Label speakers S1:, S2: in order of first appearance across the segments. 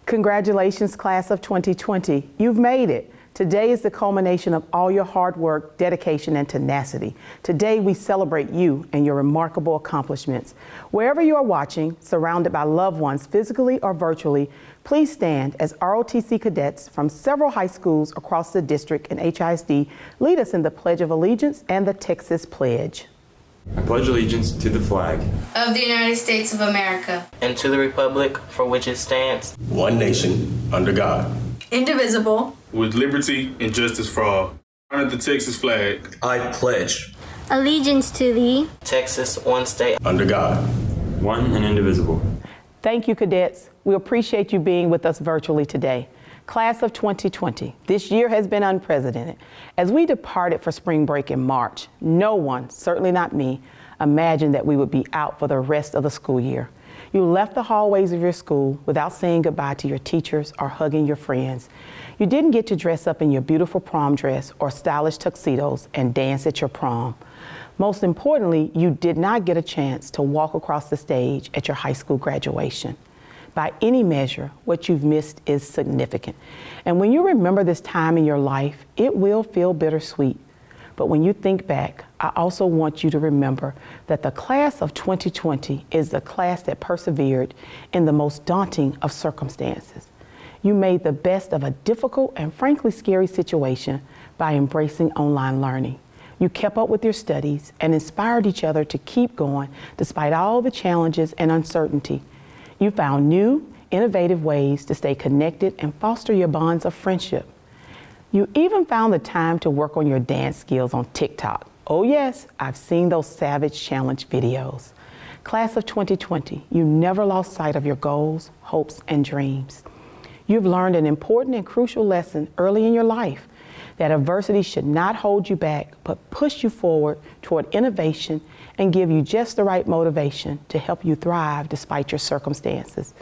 S1: Congratulations, class of 2020. You've made it. Today is the culmination of all your hard work, dedication, and tenacity. Today, we celebrate you and your remarkable accomplishments. Wherever you are watching, surrounded by loved ones physically or virtually, please stand as ROTC cadets from several high schools across the district and HISD lead us in the Pledge of Allegiance and the Texas Pledge.
S2: I pledge allegiance to the flag
S3: of the United States of America
S4: and to the republic for which it stands,
S5: one nation, under God,
S3: indivisible,
S6: with liberty and justice for all. Honor the Texas flag.
S5: I pledge
S7: allegiance to the
S4: Texas, one state,
S5: under God,
S2: one and indivisible.
S1: Thank you, cadets. We appreciate you being with us virtually today. Class of 2020, this year has been unprecedented. As we departed for spring break in March, no one, certainly not me, imagined that we would be out for the rest of the school year. You left the hallways of your school without saying goodbye to your teachers or hugging your friends. You didn't get to dress up in your beautiful prom dress or stylish tuxedos and dance at your prom. Most importantly, you did not get a chance to walk across the stage at your high school graduation. By any measure, what you've missed is significant. And when you remember this time in your life, it will feel bittersweet. But when you think back, I also want you to remember that the class of 2020 is the class that persevered in the most daunting of circumstances. You made the best of a difficult and frankly scary situation by embracing online learning. You kept up with your studies and inspired each other to keep going despite all the challenges and uncertainty. You found new, innovative ways to stay connected and foster your bonds of friendship. You even found the time to work on your dance skills on TikTok. Oh yes, I've seen those savage challenge videos. Class of 2020, you never lost sight of your goals, hopes, and dreams. You've learned an important and crucial lesson early in your life, that adversity should not hold you back, but push you forward toward innovation and give you just the right motivation to help you thrive despite your circumstances.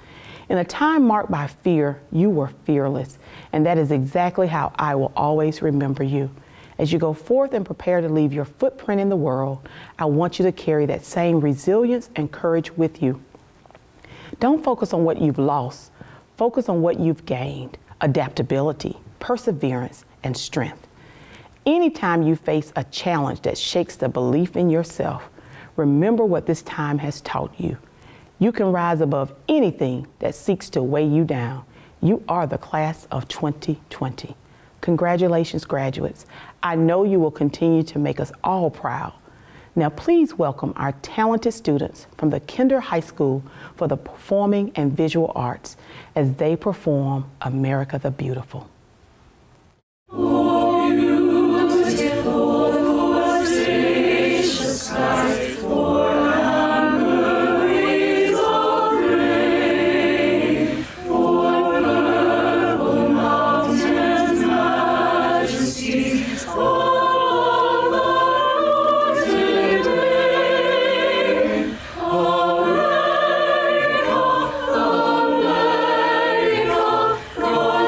S1: In a time marked by fear, you were fearless, and that is exactly how I will always remember you. As you go forth and prepare to leave your footprint in the world, I want you to carry that same resilience and courage with you. Don't focus on what you've lost. Focus on what you've gained: adaptability, perseverance, and strength. Anytime you face a challenge that shakes the belief in yourself, remember what this time has taught you. You can rise above anything that seeks to weigh you down. You are the class of 2020. Congratulations, graduates. I know you will continue to make us all proud. Now please welcome our talented students from the Kinder High School for the Performing and Visual Arts as they perform America the Beautiful.
S8: Oh, beautiful, the spacious sky, for our memories of rain, for purple mountains, majesties, all the rosy day. America, America, God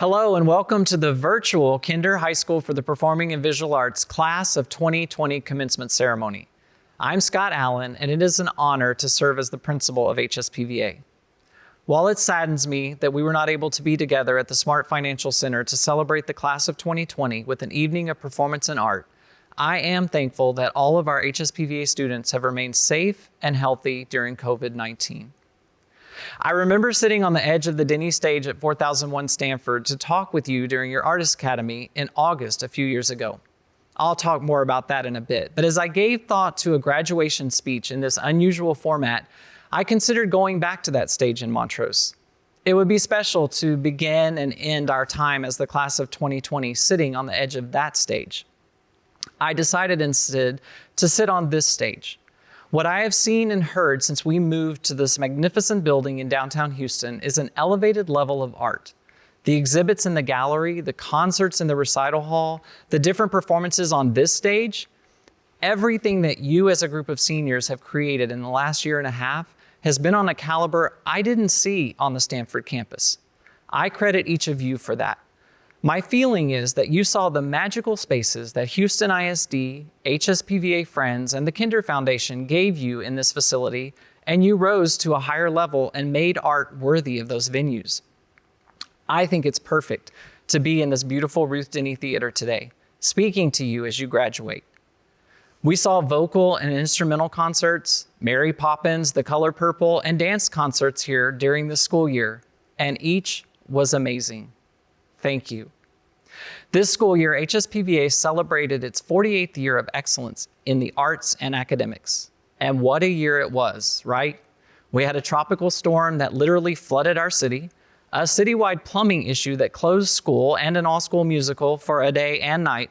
S9: Hello and welcome to the virtual Kinder High School for the Performing and Visual Arts Class of 2020 commencement ceremony. I'm Scott Allen, and it is an honor to serve as the principal of HSPVA. While it saddens me that we were not able to be together at the Smart Financial Center to celebrate the class of 2020 with an evening of performance and art, I am thankful that all of our HSPVA students have remained safe and healthy during COVID-19. I remember sitting on the edge of the Denny stage at 4001 Stanford to talk with you during your Artist Academy in August a few years ago. I'll talk more about that in a bit, but as I gave thought to a graduation speech in this unusual format, I considered going back to that stage in Montrose. It would be special to begin and end our time as the class of 2020 sitting on the edge of that stage. I decided instead to sit on this stage. What I have seen and heard since we moved to this magnificent building in downtown Houston is an elevated level of art. The exhibits in the gallery, the concerts in the recital hall, the different performances on this stage, everything that you as a group of seniors have created in the last year and a half has been on a caliber I didn't see on the Stanford campus. I credit each of you for that. My feeling is that you saw the magical spaces that Houston ISD, HSPVA Friends, and the Kinder Foundation gave you in this facility, and you rose to a higher level and made art worthy of those venues. I think it's perfect to be in this beautiful Ruth Denny Theater today, speaking to you as you graduate. We saw vocal and instrumental concerts, Mary Poppins, The Color Purple, and dance concerts here during the school year, and each was amazing. Thank you. This school year, HSPVA celebrated its 48th year of excellence in the arts and academics. And what a year it was, right? We had a tropical storm that literally flooded our city, a citywide plumbing issue that closed school and an all-school musical for a day and night,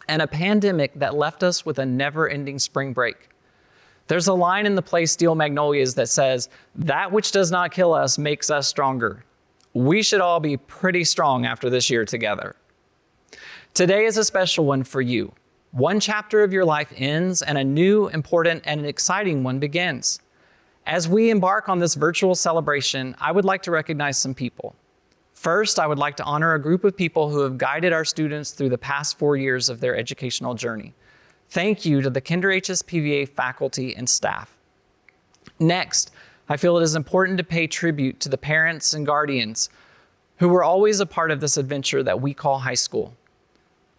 S9: and a pandemic that left us with a never-ending spring break. There's a line in the play Steel Magnolias that says, "That which does not kill us makes us stronger." We should all be pretty strong after this year together. Today is a special one for you. One chapter of your life ends and a new, important, and an exciting one begins. As we embark on this virtual celebration, I would like to recognize some people. First, I would like to honor a group of people who have guided our students through the past 4 years of their educational journey. Thank you to the Kinder HSPVA faculty and staff. Next, I feel it is important to pay tribute to the parents and guardians who were always a part of this adventure that we call high school.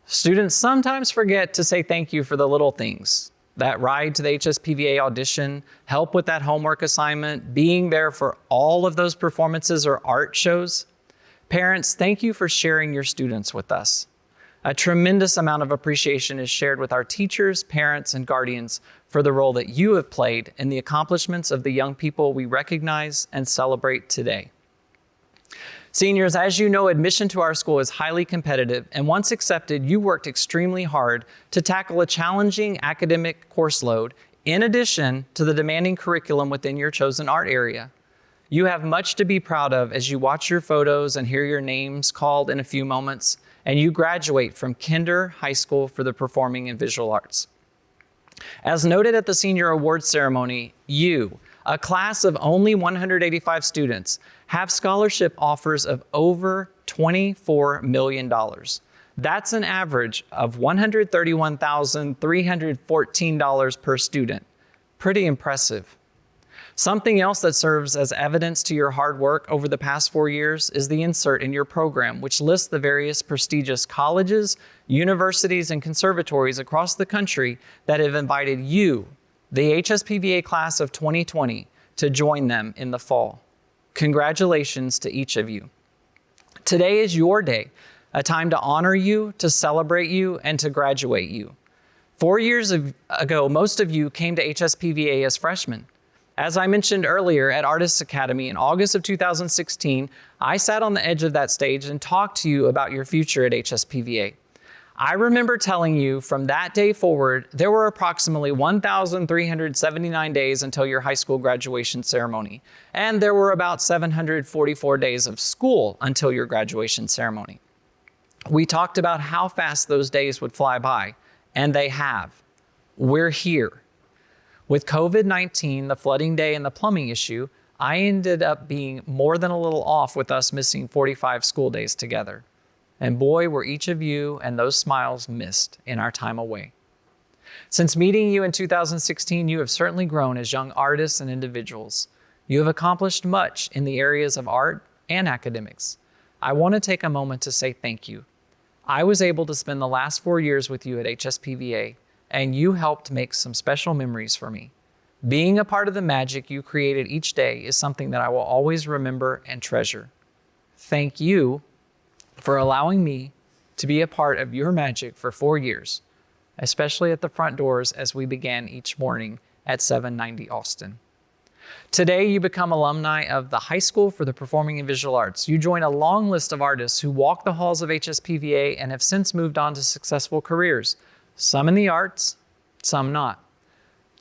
S9: Students sometimes forget to say thank you for the little things, that ride to the HSPVA audition, help with that homework assignment, being there for all of those performances or art shows. Parents, thank you for sharing your students with us. A tremendous amount of appreciation is shared with our teachers, parents, and guardians for the role that you have played in the accomplishments of the young people we recognize and celebrate today. Seniors, as you know, admission to our school is highly competitive, and once accepted, you worked extremely hard to tackle a challenging academic course load in addition to the demanding curriculum within your chosen art area. You have much to be proud of as you watch your photos and hear your names called in a few moments, and you graduate from Kinder High School for the Performing and Visual Arts. As noted at the Senior Awards Ceremony, you, a class of only 185 students, have scholarship offers of over $24 million. That's an average of $131,314 per student. Pretty impressive. Something else that serves as evidence to your hard work over the past 4 years is the insert in your program, which lists the various prestigious colleges, universities, and conservatories across the country that have invited you, the HSPVA class of 2020, to join them in the fall. Congratulations to each of you. Today is your day, a time to honor you, to celebrate you, and to graduate you. 4 years ago, most of you came to HSPVA as freshmen. As I mentioned earlier at Artists Academy in August of 2016, I sat on the edge of that stage and talked to you about your future at HSPVA. I remember telling you from that day forward, there were approximately 1,379 days until your high school graduation ceremony, and there were about 744 days of school until your graduation ceremony. We talked about how fast those days would fly by, and they have. We're here. With COVID-19, the flooding day, and the plumbing issue, I ended up being more than a little off with us missing 45 school days together. And boy, were each of you and those smiles missed in our time away. Since meeting you in 2016, you have certainly grown as young artists and individuals. You have accomplished much in the areas of art and academics. I want to take a moment to say thank you. I was able to spend the last 4 years with you at HSPVA, and you helped make some special memories for me. Being a part of the magic you created each day is something that I will always remember and treasure. Thank you for allowing me to be a part of your magic for 4 years, especially at the front doors as we began each morning at 790 Austin. Today, you become alumni of the High School for the Performing and Visual Arts. You join a long list of artists who walk the halls of HSPVA and have since moved on to successful careers, some in the arts, some not.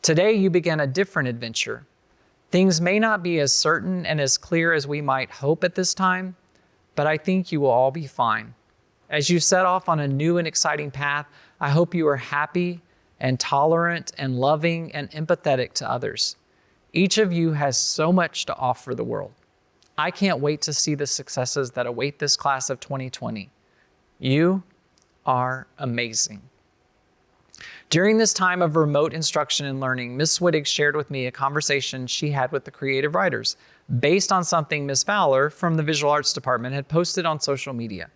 S9: Today, you begin a different adventure. Things may not be as certain and as clear as we might hope at this time, but I think you will all be fine. As you set off on a new and exciting path, I hope you are happy and tolerant and loving and empathetic to others. Each of you has so much to offer the world. I can't wait to see the successes that await this class of 2020. You are amazing. During this time of remote instruction and learning, Ms. Swittig shared with me a conversation she had with the creative writers based on something Ms. Fowler from the Visual Arts Department had posted on social media.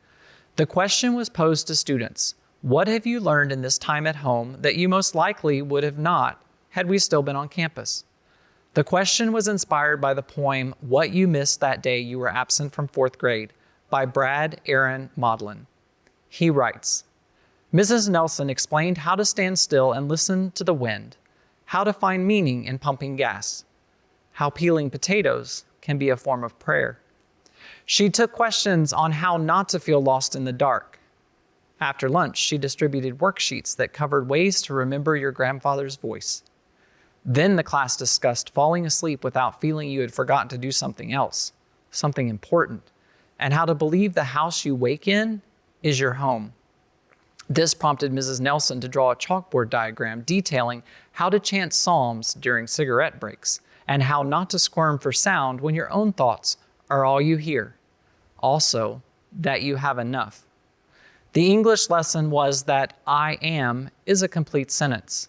S9: The question was posed to students: what have you learned in this time at home that you most likely would have not had we still been on campus? The question was inspired by the poem, What You Missed That Day You Were Absent from 4th Grade by Brad Aaron Maudlin. He writes, Mrs. Nelson explained how to stand still and listen to the wind, how to find meaning in pumping gas, how peeling potatoes can be a form of prayer. She took questions on how not to feel lost in the dark. After lunch, she distributed worksheets that covered ways to remember your grandfather's voice. Then the class discussed falling asleep without feeling you had forgotten to do something else, something important, and how to believe the house you wake in is your home. This prompted Mrs. Nelson to draw a chalkboard diagram detailing how to chant psalms during cigarette breaks and how not to squirm for sound when your own thoughts are all you hear. Also, that you have enough. The English lesson was that I am is a complete sentence.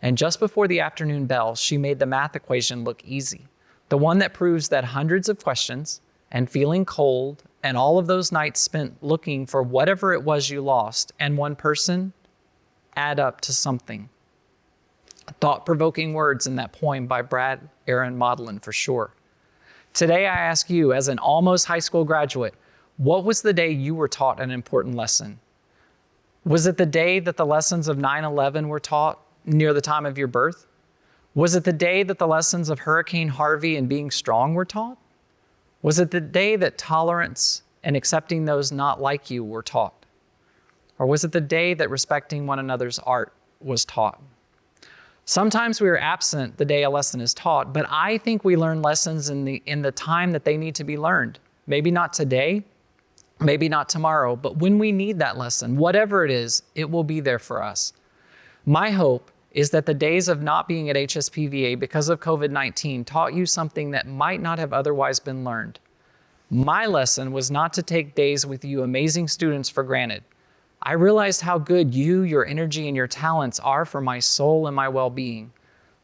S9: And just before the afternoon bell, she made the math equation look easy. The one that proves that hundreds of questions and feeling cold and all of those nights spent looking for whatever it was you lost and one person add up to something. Thought-provoking words in that poem by Brad Aaron Maudlin for sure. Today I ask you, as an almost high school graduate, what was the day you were taught an important lesson? Was it the day that the lessons of 9/11 were taught near the time of your birth? Was it the day that the lessons of Hurricane Harvey and being strong were taught? Was it the day that tolerance and accepting those not like you were taught? Or was it the day that respecting one another's art was taught? Sometimes we are absent the day a lesson is taught, but I think we learn lessons in the time that they need to be learned. Maybe not today, maybe not tomorrow, but when we need that lesson, whatever it is, it will be there for us. My hope is that the days of not being at HSPVA because of COVID-19 taught you something that might not have otherwise been learned. My lesson was not to take days with you amazing students for granted. I realized how good you, your energy, and your talents are for my soul and my well-being.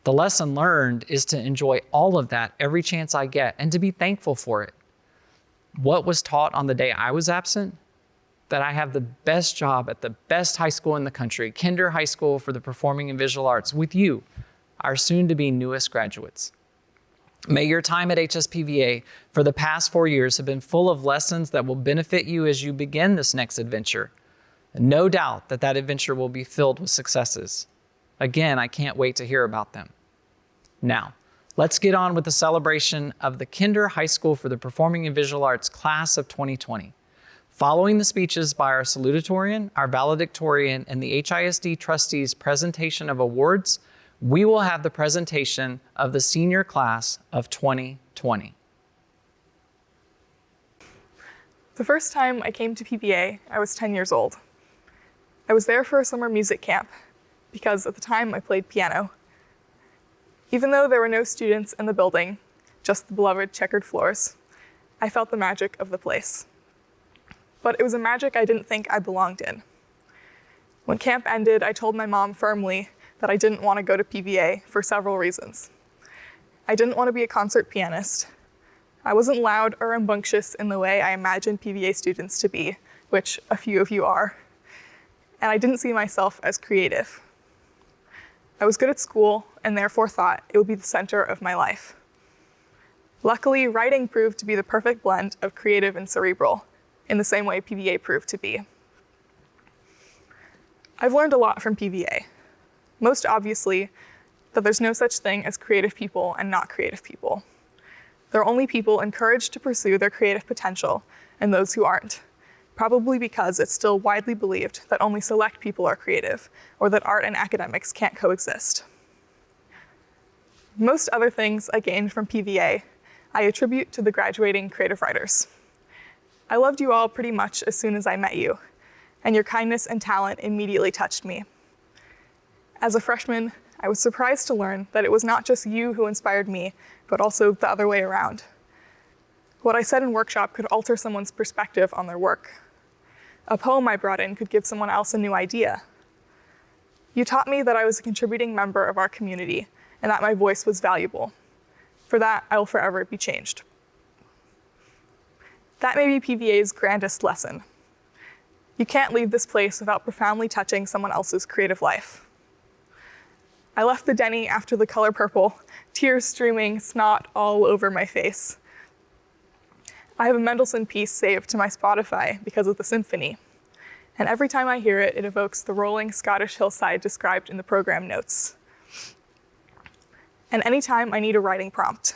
S9: The lesson learned is to enjoy all of that every chance I get and to be thankful for it. What was taught on the day I was absent? That I have the best job at the best high school in the country, Kinder High School for the Performing and Visual Arts, with you, our soon-to-be newest graduates. May your time at HSPVA for the past 4 years have been full of lessons that will benefit you as you begin this next adventure. No doubt that adventure will be filled with successes. Again, I can't wait to hear about them. Now, let's get on with the celebration of the Kinder High School for the Performing and Visual Arts class of 2020. Following the speeches by our salutatorian, our valedictorian, and the HISD trustees' presentation of awards, we will have the presentation of the senior class of 2020.
S10: The first time I came to PVA, I was 10 years old. I was there for a summer music camp because at the time I played piano. Even though there were no students in the building, just the beloved checkered floors, I felt the magic of the place. But it was a magic I didn't think I belonged in. When camp ended, I told my mom firmly that I didn't want to go to PVA for several reasons. I didn't want to be a concert pianist. I wasn't loud or rambunctious in the way I imagined PVA students to be, which a few of you are. And I didn't see myself as creative. I was good at school and therefore thought it would be the center of my life. Luckily, writing proved to be the perfect blend of creative and cerebral, in the same way PVA proved to be. I've learned a lot from PVA. Most obviously, that there's no such thing as creative people and not creative people. There are only people encouraged to pursue their creative potential and those who aren't, probably because it's still widely believed that only select people are creative, or that art and academics can't coexist. Most other things I gained from PVA, I attribute to the graduating creative writers. I loved you all pretty much as soon as I met you, and your kindness and talent immediately touched me. As a freshman, I was surprised to learn that it was not just you who inspired me, but also the other way around. What I said in workshop could alter someone's perspective on their work. A poem I brought in could give someone else a new idea. You taught me that I was a contributing member of our community and that my voice was valuable. For that, I will forever be changed. That may be PVA's grandest lesson. You can't leave this place without profoundly touching someone else's creative life. I left the Denny after the color purple, tears streaming, snot all over my face. I have a Mendelssohn piece saved to my Spotify because of the symphony, and every time I hear it, it evokes the rolling Scottish hillside described in the program notes. And anytime I need a writing prompt,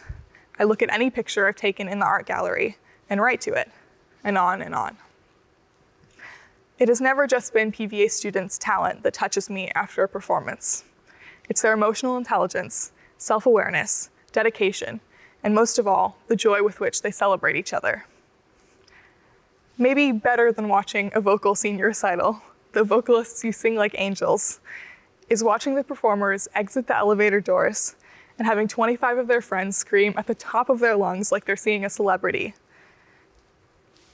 S10: I look at any picture I've taken in the art gallery and write to it, and on and on. It has never just been PVA students' talent that touches me after a performance. It's their emotional intelligence, self-awareness, dedication, and most of all, the joy with which they celebrate each other. Maybe better than watching a vocal senior recital, the vocalists who sing like angels, is watching the performers exit the elevator doors and having 25 of their friends scream at the top of their lungs like they're seeing a celebrity.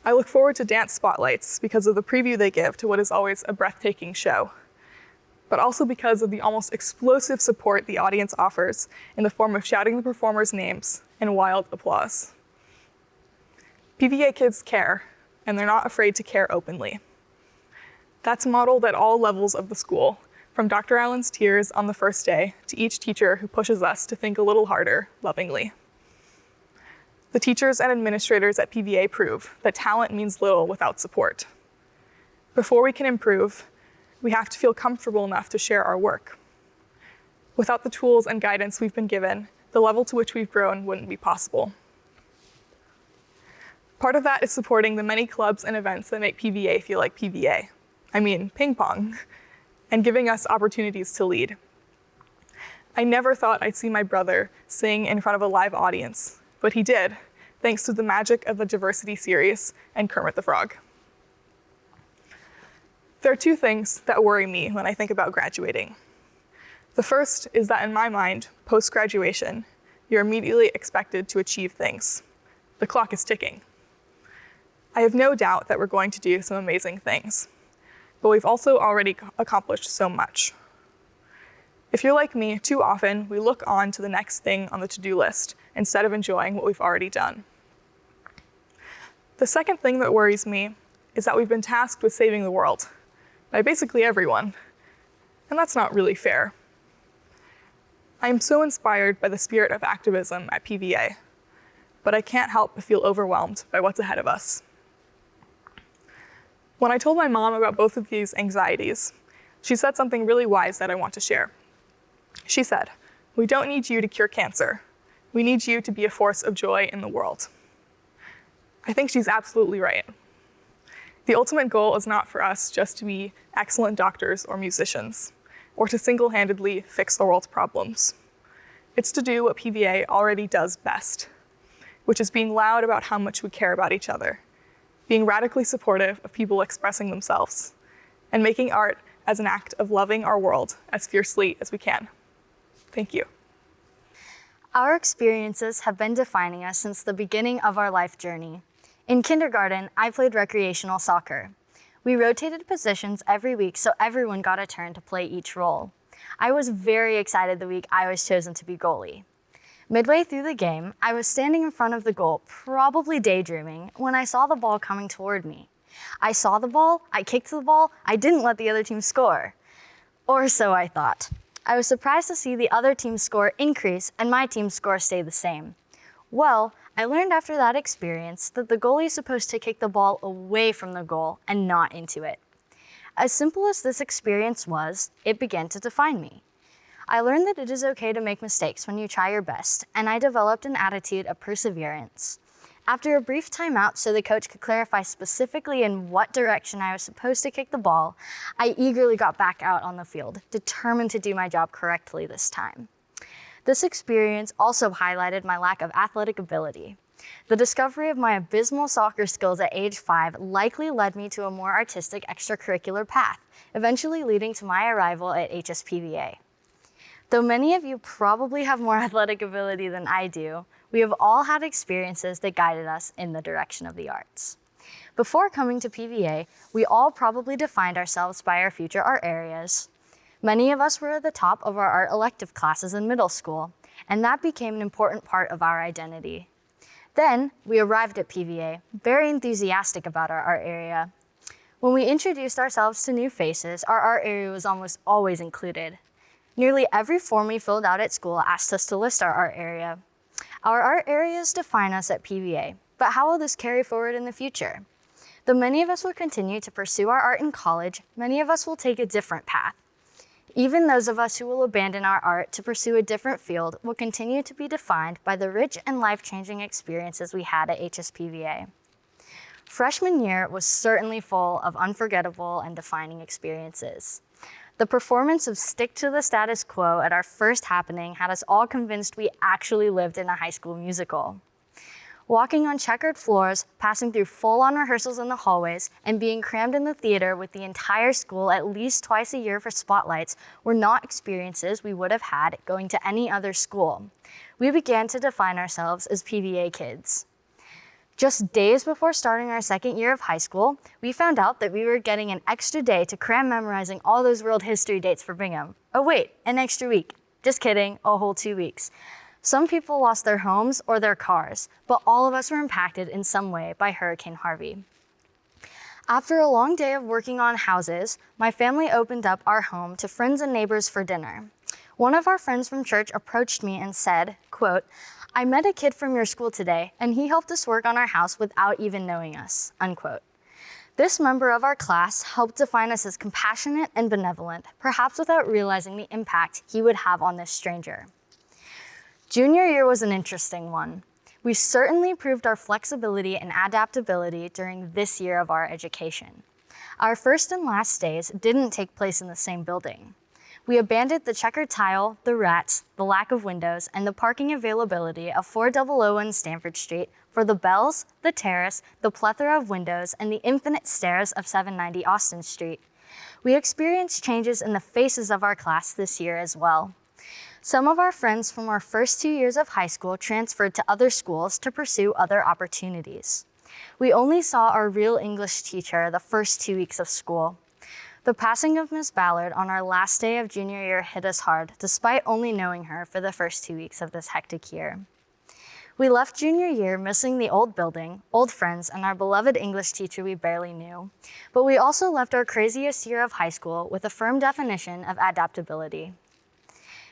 S10: I look forward to dance spotlights because of the preview they give to what is always a breathtaking show, but also because of the almost explosive support the audience offers in the form of shouting the performers' names and wild applause. PVA kids care, and they're not afraid to care openly. That's modeled at all levels of the school, from Dr. Allen's tears on the first day to each teacher who pushes us to think a little harder, lovingly. The teachers and administrators at PVA prove that talent means little without support. Before we can improve, we have to feel comfortable enough to share our work. Without the tools and guidance we've been given, the level to which we've grown wouldn't be possible. Part of that is supporting the many clubs and events that make PVA feel like PVA. I mean, ping pong, and giving us opportunities to lead. I never thought I'd see my brother sing in front of a live audience, but he did, thanks to the magic of the diversity series and Kermit the Frog. There are two things that worry me when I think about graduating. The first is that in my mind, post-graduation, you're immediately expected to achieve things. The clock is ticking. I have no doubt that we're going to do some amazing things, but we've also already accomplished so much. If you're like me, too often we look on to the next thing on the to-do list instead of enjoying what we've already done. The second thing that worries me is that we've been tasked with saving the world by basically everyone, and that's not really fair. I am so inspired by the spirit of activism at PVA, but I can't help but feel overwhelmed by what's ahead of us. When I told my mom about both of these anxieties, she said something really wise that I want to share. She said, "We don't need you to cure cancer. We need you to be a force of joy in the world." I think she's absolutely right. The ultimate goal is not for us just to be excellent doctors or musicians, or to single-handedly fix the world's problems. It's to do what PVA already does best, which is being loud about how much we care about each other, being radically supportive of people expressing themselves, and making art as an act of loving our world as fiercely as we can. Thank you.
S7: Our experiences have been defining us since the beginning of our life journey. In kindergarten, I played recreational soccer. We rotated positions every week so everyone got a turn to play each role. I was very excited the week I was chosen to be goalie. Midway through the game, I was standing in front of the goal, probably daydreaming, when I saw the ball coming toward me. I saw the ball, I kicked the ball, I didn't let the other team score. Or so I thought. I was surprised to see the other team's score increase and my team's score stay the same. Well, I learned after that experience that the goalie is supposed to kick the ball away from the goal and not into it. As simple as this experience was, it began to define me. I learned that it is okay to make mistakes when you try your best, and I developed an attitude of perseverance. After a brief timeout so the coach could clarify specifically in what direction I was supposed to kick the ball, I eagerly got back out on the field, determined to do my job correctly this time. This experience also highlighted my lack of athletic ability. The discovery of my abysmal soccer skills at age 5 likely led me to a more artistic extracurricular path, eventually leading to my arrival at HSPVA. Though many of you probably have more athletic ability than I do, we have all had experiences that guided us in the direction of the arts. Before coming to PVA, we all probably defined ourselves by our future art areas. Many of us were at the top of our art elective classes in middle school, and that became an important part of our identity. Then, we arrived at PVA, very enthusiastic about our art area. When we introduced ourselves to new faces, our art area was almost always included. Nearly every form we filled out at school asked us to list our art area. Our art areas define us at PVA, but how will this carry forward in the future? Though many of us will continue to pursue our art in college, many of us will take a different path. Even those of us who will abandon our art to pursue a different field will continue to be defined by the rich and life-changing experiences we had at HSPVA. Freshman year was certainly full of unforgettable and defining experiences. The performance of Stick to the Status Quo at our first happening had us all convinced we actually lived in a high school musical. Walking on checkered floors, passing through full-on rehearsals in the hallways, and being crammed in the theater with the entire school at least twice a year for spotlights were not experiences we would have had going to any other school. We began to define ourselves as PVA kids. Just days before starting our second year of high school, we found out that we were getting an extra day to cram memorizing all those world history dates for Bingham. Oh wait, an extra week. Just kidding, a whole 2 weeks. Some people lost their homes or their cars, but all of us were impacted in some way by Hurricane Harvey. After a long day of working on houses, my family opened up our home to friends and neighbors for dinner. One of our friends from church approached me and said, quote, "I met a kid from your school today, and he helped us work on our house without even knowing us," unquote. This member of our class helped define us as compassionate and benevolent, perhaps without realizing the impact he would have on this stranger. Junior year was an interesting one. We certainly proved our flexibility and adaptability during this year of our education. Our first and last days didn't take place in the same building. We abandoned the checkered tile, the rats, the lack of windows, and the parking availability of 4001 Stanford Street for the bells, the terrace, the plethora of windows, and the infinite stairs of 790 Austin Street. We experienced changes in the faces of our class this year as well. Some of our friends from our first 2 years of high school transferred to other schools to pursue other opportunities. We only saw our real English teacher the first 2 weeks of school. The passing of Miss Ballard on our last day of junior year hit us hard, despite only knowing her for the first 2 weeks of this hectic year. We left junior year missing the old building, old friends, and our beloved English teacher we barely knew. But we also left our craziest year of high school with a firm definition of adaptability.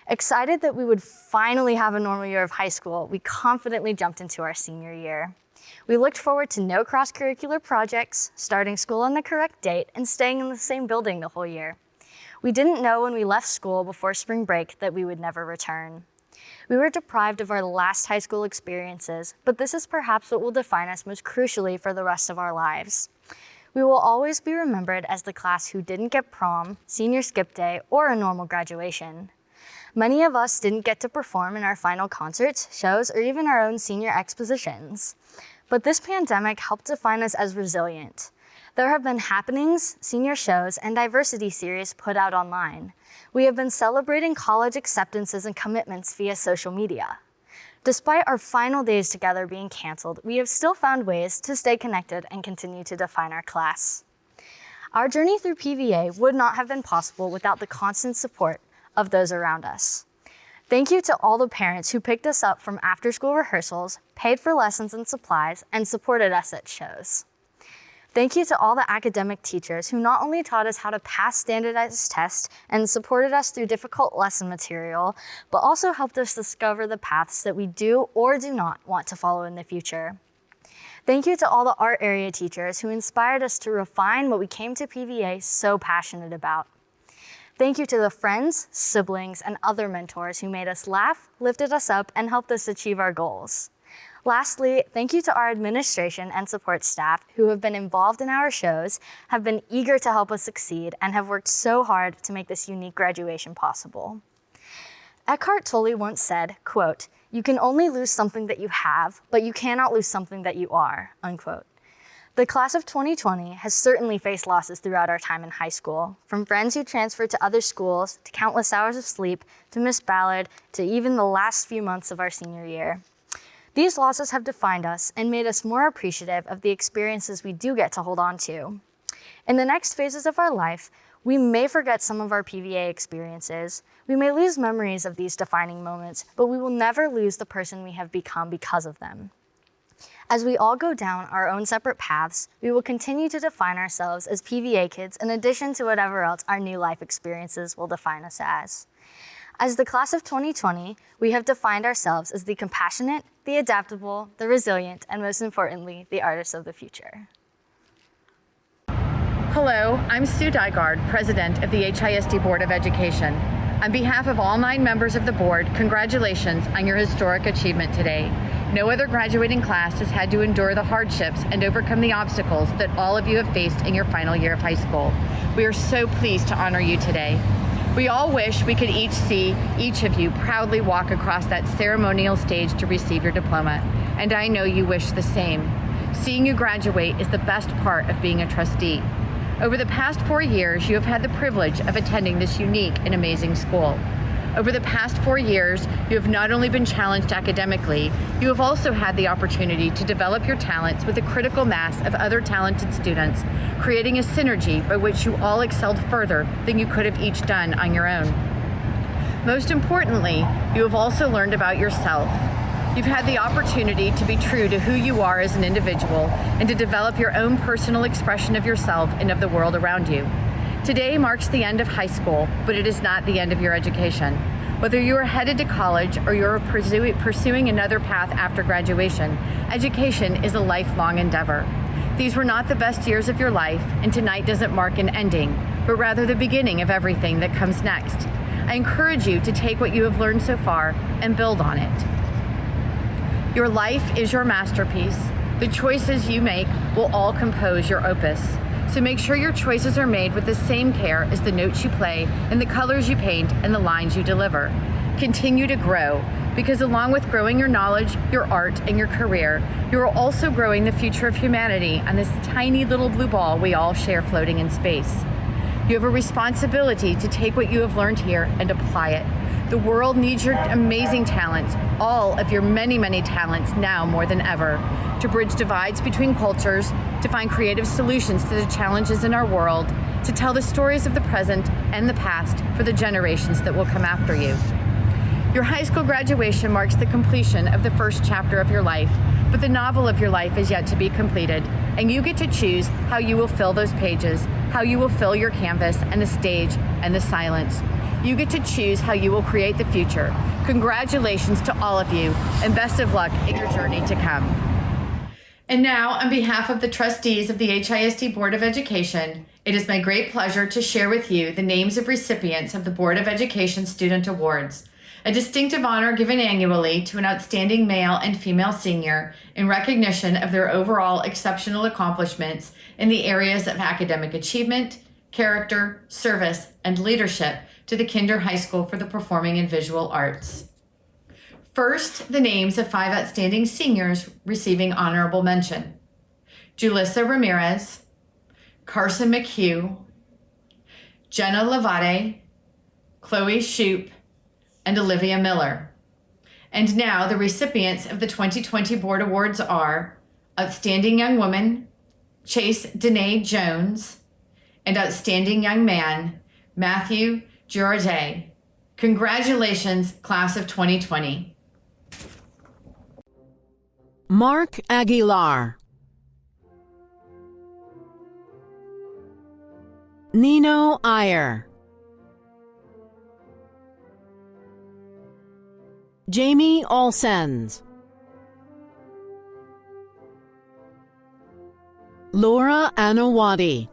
S7: Excited that we would finally have a normal year of high school, we confidently jumped into our senior year. We looked forward to no cross-curricular projects, starting school on the correct date, and staying in the same building the whole year. We didn't know when we left school before spring break that we would never return. We were deprived of our last high school experiences, but this is perhaps what will define us most crucially for the rest of our lives. We will always be remembered as the class who didn't get prom, senior skip day, or a normal graduation. Many of us didn't get to perform in our final concerts, shows, or even our own senior expositions. But this pandemic helped define us as resilient. There have been happenings, senior shows, and diversity series put out online. We have been celebrating college acceptances and commitments via social media. Despite our final days together being canceled, we have still found ways to stay connected and continue to define our class. Our journey through PVA would not have been possible without the constant support of those around us. Thank you to all the parents who picked us up from after-school rehearsals, paid for lessons and supplies, and supported us at shows. Thank you to all the academic teachers who not only taught us how to pass standardized tests and supported us through difficult lesson material, but also helped us discover the paths that we do or do not want to follow in the future. Thank you to all the art area teachers who inspired us to refine what we came to PVA so passionate about. Thank you to the friends, siblings, and other mentors who made us laugh, lifted us up, and helped us achieve our goals. Lastly, thank you to our administration and support staff who have been involved in our shows, have been eager to help us succeed, and have worked so hard to make this unique graduation possible. Eckhart Tolle once said, quote, "You can only lose something that you have, but you cannot lose something that you are," unquote. The class of 2020 has certainly faced losses throughout our time in high school, from friends who transferred to other schools, to countless hours of sleep, to Miss Ballard, to even the last few months of our senior year. These losses have defined us and made us more appreciative of the experiences we do get to hold on to. In the next phases of our life, we may forget some of our PVA experiences. We may lose memories of these defining moments, but we will never lose the person we have become because of them. As we all go down our own separate paths, we will continue to define ourselves as PVA kids in addition to whatever else our new life experiences will define us as. As the class of 2020, we have defined ourselves as the compassionate, the adaptable, the resilient, and most importantly, the artists of the future.
S11: Hello, I'm Sue Dygard, President of the HISD Board of Education. On behalf of all 9 members of the board, congratulations on your historic achievement today. No other graduating class has had to endure the hardships and overcome the obstacles that all of you have faced in your final year of high school. We are so pleased to honor you today. We all wish we could each see each of you proudly walk across that ceremonial stage to receive your diploma, and I know you wish the same. Seeing you graduate is the best part of being a trustee. Over the past 4 years, you have had the privilege of attending this unique and amazing school. Over the past 4 years, you have not only been challenged academically, you have also had the opportunity to develop your talents with a critical mass of other talented students, creating a synergy by which you all excelled further than you could have each done on your own. Most importantly, you have also learned about yourself. You've had the opportunity to be true to who you are as an individual and to develop your own personal expression of yourself and of the world around you. Today marks the end of high school, but it is not the end of your education. Whether you are headed to college or you're pursuing another path after graduation, education is a lifelong endeavor. These were not the best years of your life, and tonight doesn't mark an ending, but rather the beginning of everything that comes next. I encourage you to take what you have learned so far and build on it. Your life is your masterpiece. The choices you make will all compose your opus. So make sure your choices are made with the same care as the notes you play and the colors you paint and the lines you deliver. Continue to grow, because along with growing your knowledge, your art, and your career, you are also growing the future of humanity on this tiny little blue ball we all share floating in space. You have a responsibility to take what you have learned here and apply it. The world needs your amazing talents, all of your many, many talents now more than ever, to bridge divides between cultures, to find creative solutions to the challenges in our world, to tell the stories of the present and the past for the generations that will come after you. Your high school graduation marks the completion of the first chapter of your life, but the novel of your life is yet to be completed, and you get to choose how you will fill those pages, how you will fill your canvas and the stage and the silence. You get to choose how you will create the future. Congratulations to all of you, and best of luck in your journey to come. And now, on behalf of the trustees of the HISD Board of Education, it is my great pleasure to share with you the names of recipients of the Board of Education Student Awards, a distinctive honor given annually to an outstanding male and female senior in recognition of their overall exceptional accomplishments in the areas of academic achievement, character, service, and leadership to the Kinder High School for the Performing and Visual Arts. First, the names of 5 outstanding seniors receiving honorable mention: Julissa Ramirez, Carson McHugh, Jenna Lavade, Chloe Shoup, and Olivia Miller. And now the recipients of the 2020 Board Awards are Outstanding Young Woman, Chase Danae Jones, and Outstanding Young Man, Matthew Girardet. Congratulations, Class of 2020.
S12: Mark Aguilar, Nino Iyer, Jamie Olsens, Laura Anawadi,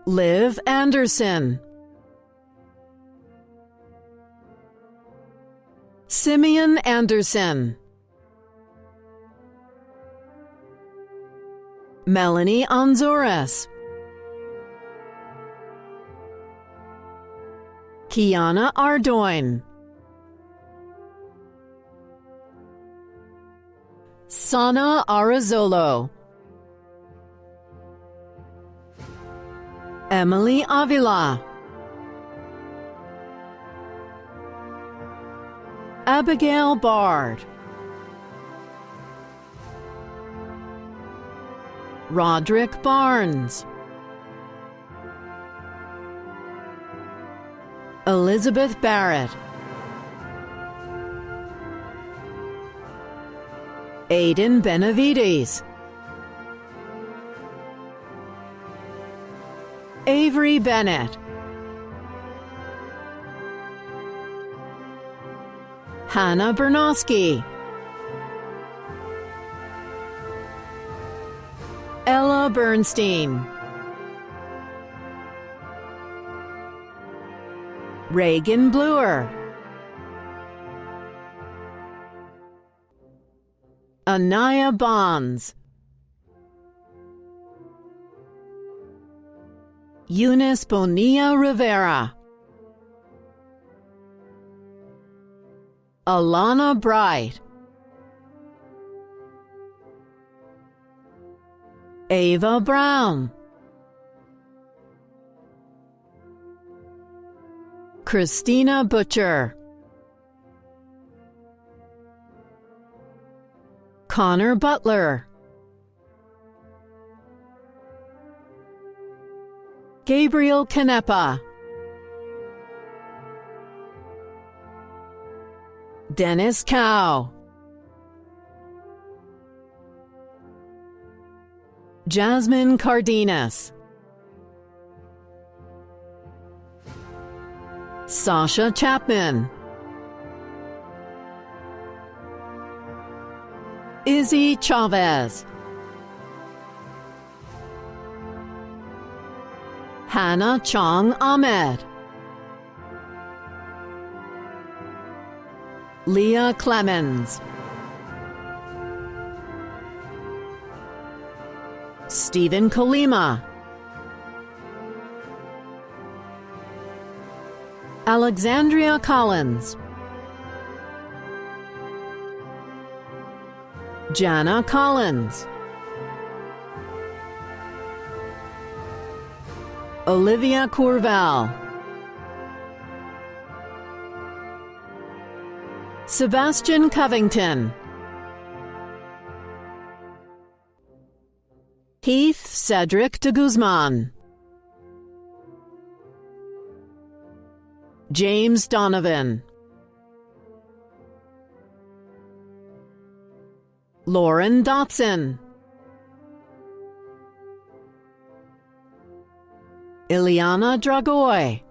S12: Liv Anderson, Simeon Anderson, Melanie Anzores, Kiana Ardoin, Sana Arizolo, Emily Avila, Abigail Bard, Roderick Barnes, Elizabeth Barrett, Aiden Benavides, Avery Bennett, Hannah Bernowski, Ella Bernstein, Reagan Bluer, Anaya Bonds, Eunice Bonilla Rivera, Alana Bright, Ava Brown, Christina Butcher, Connor Butler, Gabriel Canepa, Dennis Cow, Jasmine Cardenas, Sasha Chapman, Izzy Chavez, Hannah Chong Ahmed, Leah Clemens, Stephen Kolima, Alexandria Collins, Jana Collins, Olivia Courval, Sebastian Covington, Heath Cedric de Guzman, James Donovan, Lauren Dotson, Ileana Dragoy,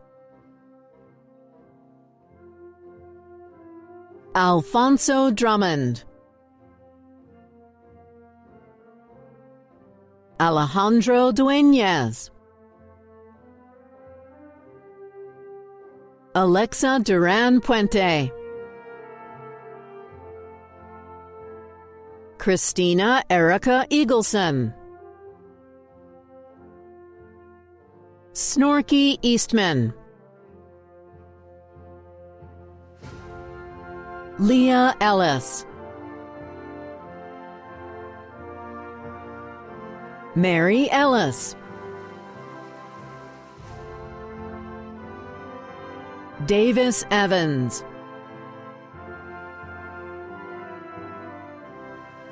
S12: Alfonso Drummond, Alejandro Dueñez, Alexa Duran Puente, Christina Erica Eagleson, Snorky Eastman, Leah Ellis, Mary Ellis, Davis Evans,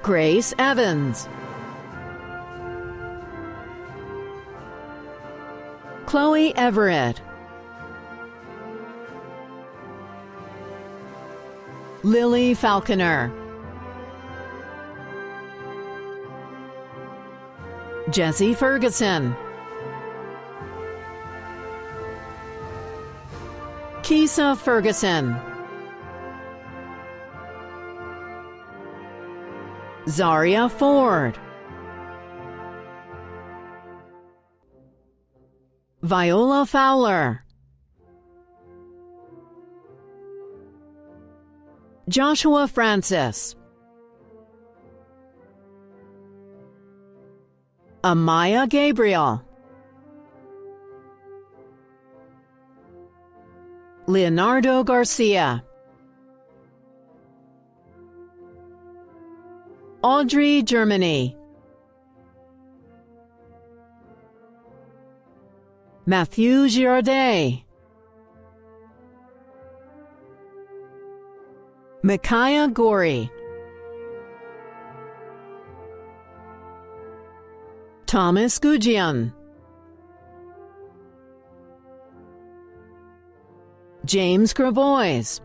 S12: Grace Evans, Chloe Everett, Lily Falconer, Jesse Ferguson, Keisa Ferguson, Zaria Ford, Viola Fowler, Joshua Francis, Amaya Gabriel, Leonardo Garcia, Audrey Germany, Matthew Girardet, Micaiah Gorey, Thomas Gujian, James Gravois,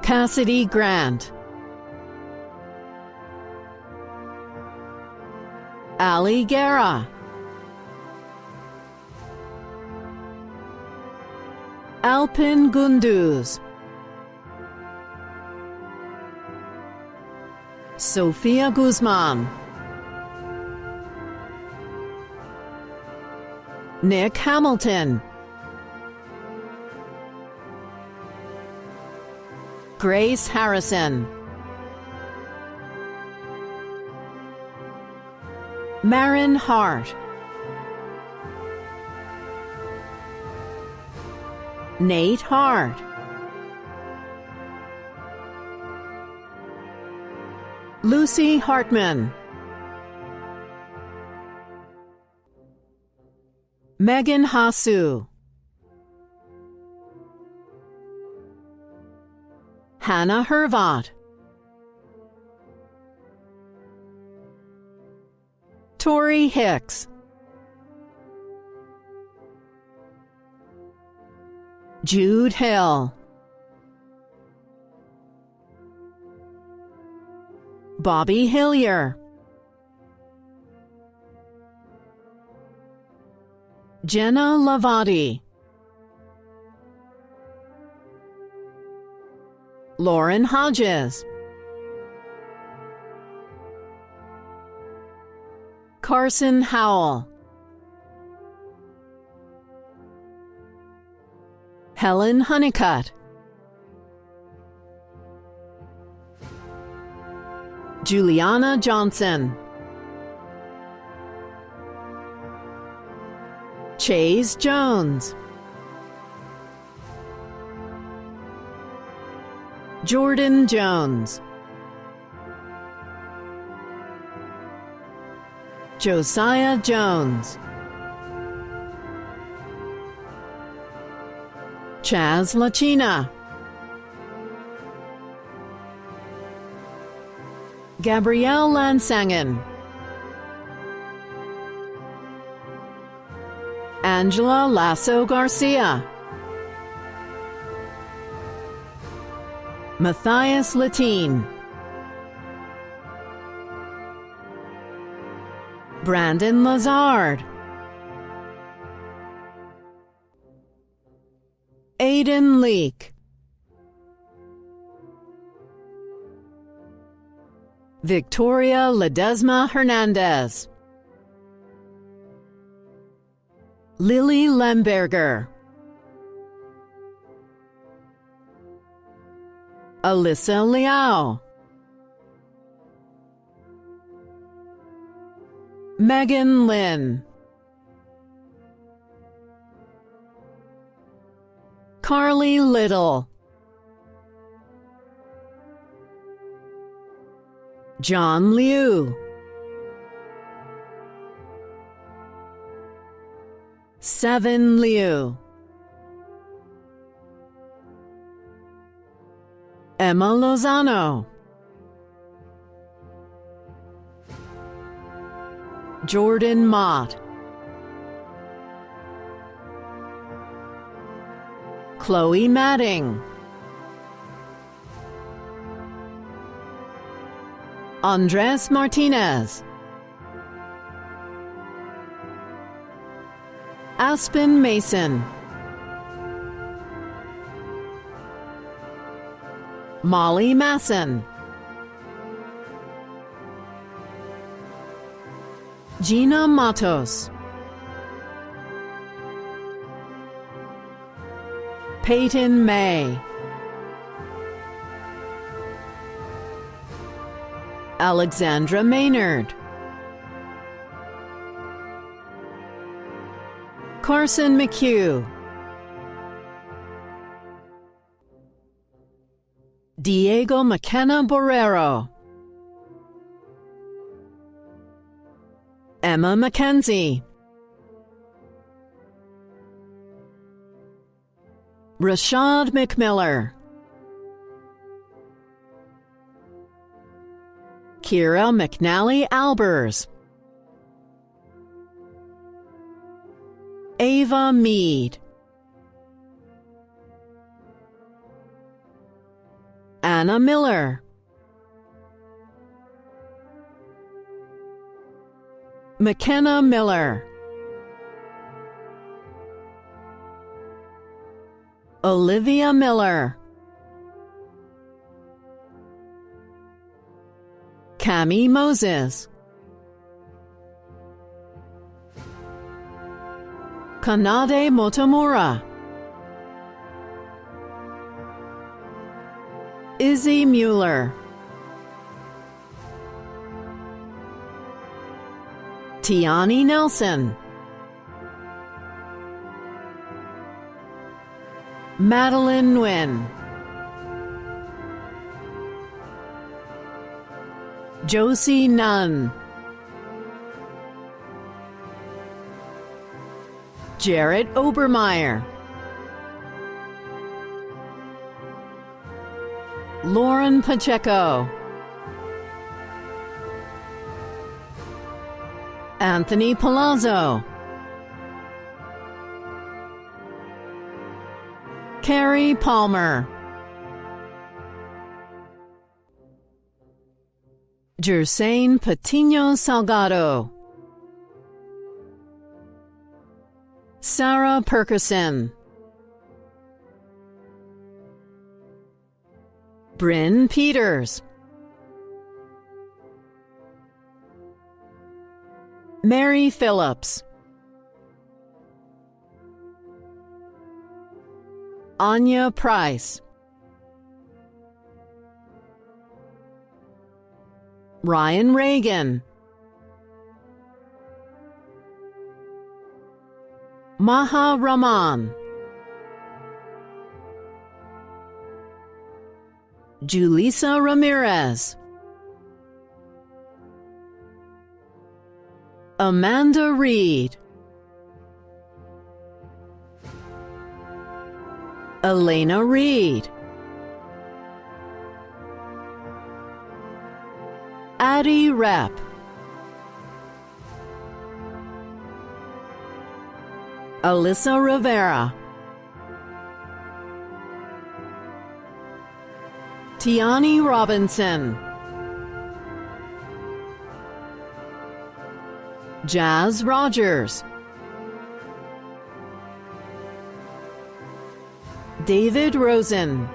S12: Cassidy Grant, Ali Guerra, Alpin Gunduz, Sofia Guzman, Nick Hamilton, Grace Harrison, Marin Hart, Nate Hart, Lucy Hartman, Megan Hasu, Hannah Hervot, Tori Hicks, Jude Hill, Bobby Hillier, Jenna Lavati, Lauren Hodges, Carson Howell, Helen Honeycutt, Juliana Johnson, Chase Jones, Jordan Jones, Josiah Jones, Chaz Lachina, Gabrielle Lansangen, Angela Lasso Garcia, Matthias Latine, Brandon Lazard, Aiden Leake, Victoria Ledesma Hernandez, Lily Lemberger, Alyssa Liao, Megan Lynn, Carly Little, John Liu, Seven Liu, Emma Lozano, Jordan Mott, Chloe Madding, Andres Martinez, Aspen Mason, Molly Masson, Gina Matos, Peyton May, Alexandra Maynard, Carson McHugh, Diego McKenna Borrero, Emma McKenzie, Rashad McMiller, Kira McNally Albers, Ava Mead, Anna Miller, McKenna Miller, Olivia Miller, Cami Moses, Kanade Motomura, Izzy Mueller, Tiani Nelson, Madeline Nguyen, Josie Nunn, Jarrett Obermeyer, Lauren Pacheco, Anthony Palazzo, Carrie Palmer, Jersaine Patino Salgado, Sarah Perkerson, Bryn Peters, Mary Phillips, Anya Price, Ryan Reagan, Maha Rahman, Julissa Ramirez, Amanda Reed, Elena Reed, Addie Rapp, Alyssa Rivera, Tiani Robinson, Jazz Rogers, David Rosen,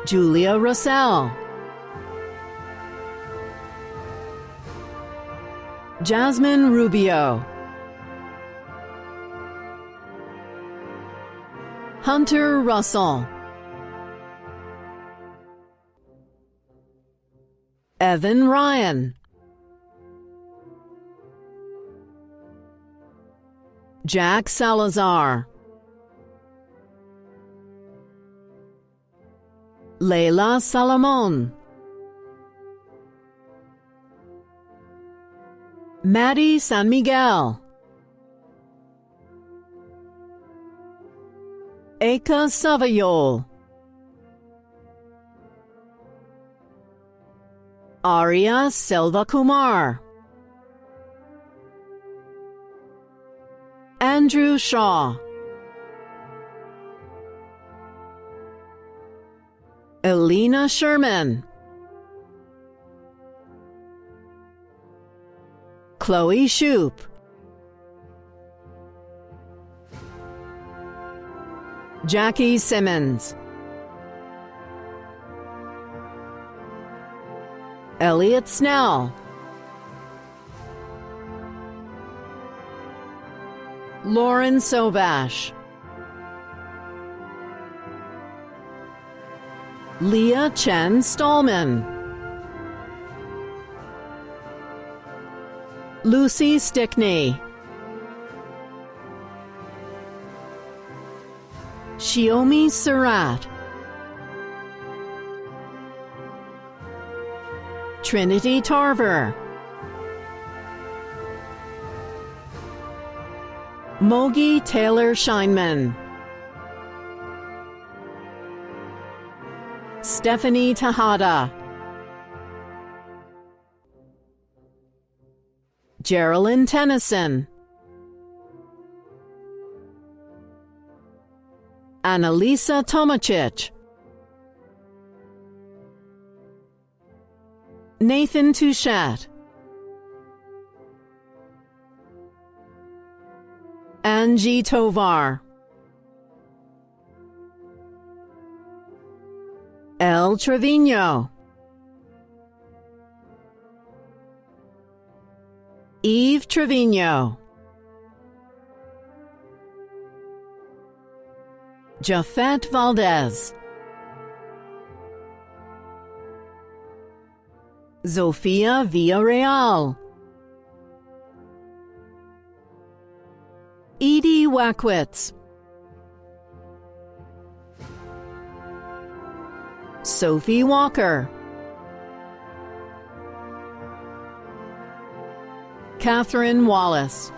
S12: Julia Russell, Jasmine Rubio, Hunter Russell, Evan Ryan, Jack Salazar, Leila Salomon, Maddie San Miguel, Eka Savayol, Arya Selva Kumar, Andrew Shaw, Elena Sherman, Chloe Shoup, Jackie Simmons, Elliot Snell, Lauren Sobash, Leah Chen Stallman, Lucy Stickney, Shiomi Surratt, Trinity Tarver, Mogi Taylor Scheinman, Stephanie Tejada, Geraldine Tennyson, Annalisa Tomacic, Nathan Touchette, Angie Tovar, El Trevino, Eve Trevino, Jafet Valdez, Zofia Villarreal, Edie Wackwitz, Sophie Walker, Catherine Wallace,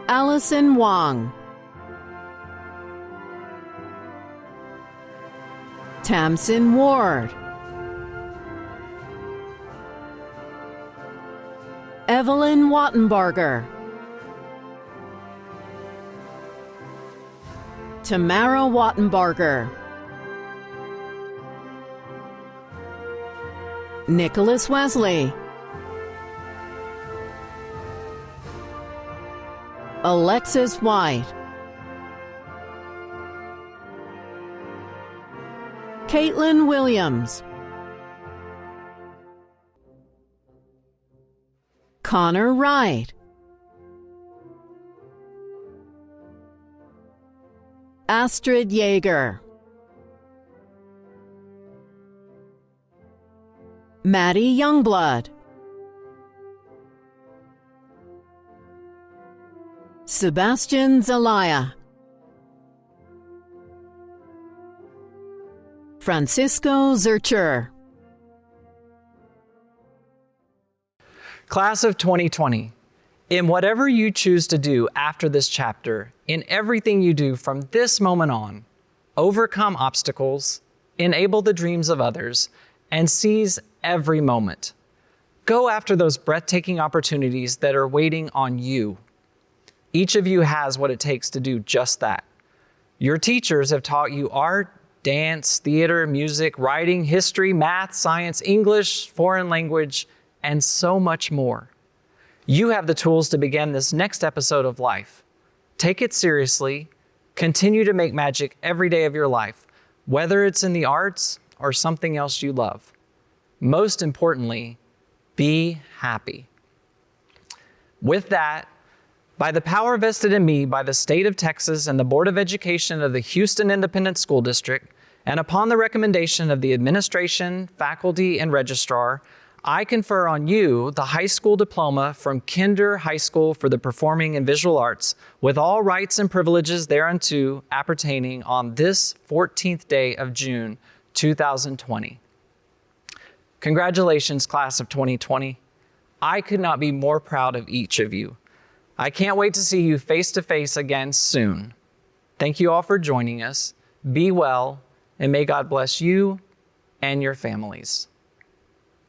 S12: Allison Wong, Tamsin Ward, Evelyn Wattenbarger, Tamara Wattenbarger, Nicholas Wesley, Alexis White, Caitlin Williams, Connor Wright, Astrid Yeager, Maddie Youngblood, Sebastian Zelaya, Francisco Zurcher.
S9: Class of 2020, in whatever you choose to do after this chapter, in everything you do from this moment on, overcome obstacles, enable the dreams of others, and seize every moment. Go after those breathtaking opportunities that are waiting on you. Each of you has what it takes to do just that. Your teachers have taught you art, dance, theater, music, writing, history, math, science, English, foreign language, and so much more. You have the tools to begin this next episode of life. Take it seriously. Continue to make magic every day of your life, whether it's in the arts or something else you love. Most importantly, be happy. With that, by the power vested in me by the state of Texas and the Board of Education of the Houston Independent School District, and upon the recommendation of the administration, faculty, and registrar, I confer on you the high school diploma from Kinder High School for the Performing and Visual Arts, with all rights and privileges thereunto appertaining on this 14th day of June, 2020. Congratulations, class of 2020. I could not be more proud of each of you. I can't wait to see you face to face again soon. Thank you all for joining us. Be well, and may God bless you and your families.